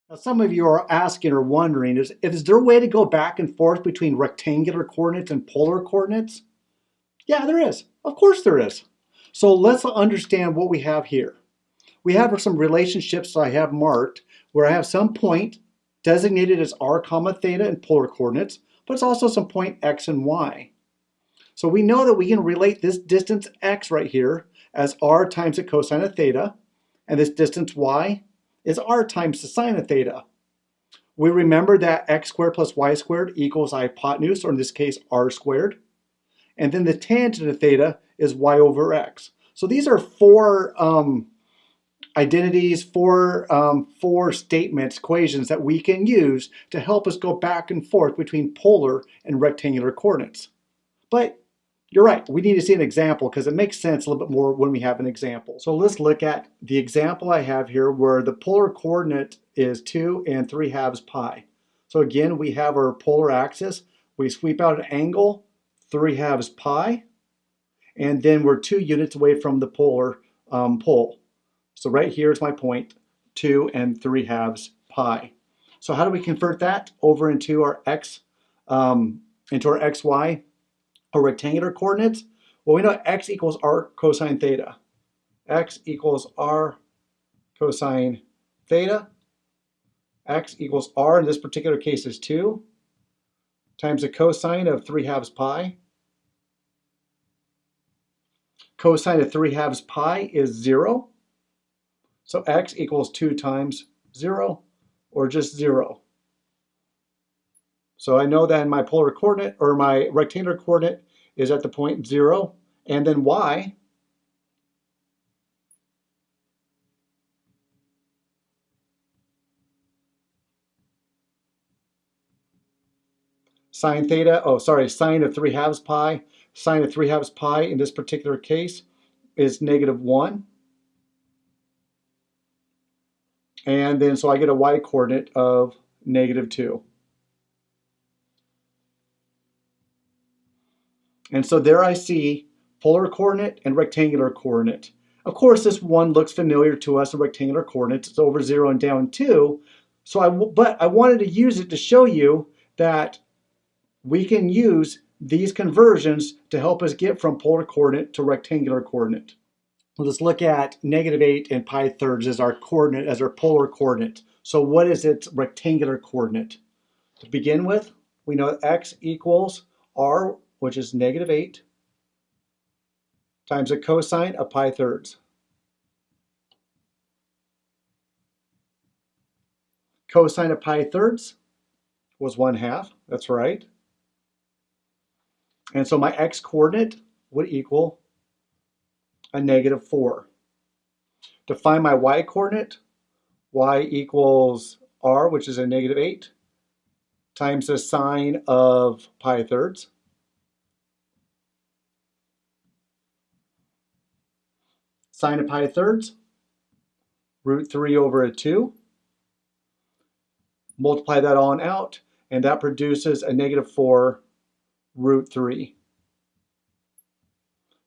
Now, some of you are asking or wondering, is there a way to go back and forth between rectangular coordinates and polar coordinates? Yeah, there is. Of course there is. So let's understand what we have here. We have some relationships I have marked where I have some point designated as r comma theta in polar coordinates, but it's also some point x and y. So we know that we can relate this distance x right here as r times the cosine of theta, and this distance y is r times the sine of theta. We remember that x squared plus y squared equals hypotenuse, or in this case r squared. And then the tangent of theta is y over x. So these are four identities, four statements, equations that we can use to help us go back and forth between polar and rectangular coordinates. But you're right, we need to see an example because it makes sense a little bit more when we have an example. So let's look at the example I have here where the polar coordinate is 2 and 3/2 pi. So again, we have our polar axis. We sweep out an angle, 3/2 pi, and then we're 2 units away from the polar pole. So right here is my point, 2 and 3/2 pi. So how do we convert that over into our xy, or rectangular coordinates? Well, we know x equals r cosine theta. X equals r cosine theta. X equals r, in this particular case is 2, times the cosine of 3/2 pi. Cosine of 3/2 pi is 0. So x equals 2 times 0, or just 0. So I know that my polar coordinate, or my rectangular coordinate, is at the point 0. And then y, sine of 3/2 pi. Sine of 3/2 pi in this particular case is -1. And then so I get a y coordinate of -2. And so there I see polar coordinate and rectangular coordinate. Of course, this one looks familiar to us, the rectangular coordinates. It's over 0 and down 2. But I wanted to use it to show you that we can use these conversions to help us get from polar coordinate to rectangular coordinate. Let's look at -8 and pi thirds as our coordinate, as our polar coordinate. So what is its rectangular coordinate? To begin with, we know x equals r, which is -8, times the cosine of pi thirds. Cosine of pi thirds was 1/2, that's right. And so my x coordinate would equal a -4. To find my y coordinate, y equals r, which is a -8, times the sine of pi thirds. Sine of pi thirds, √3 over a 2. Multiply that on out, and that produces a -4 √3.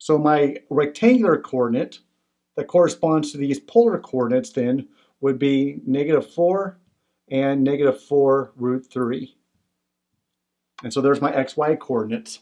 So my rectangular coordinate that corresponds to these polar coordinates then would be -4 and -4 √3. And so there's my xy coordinates.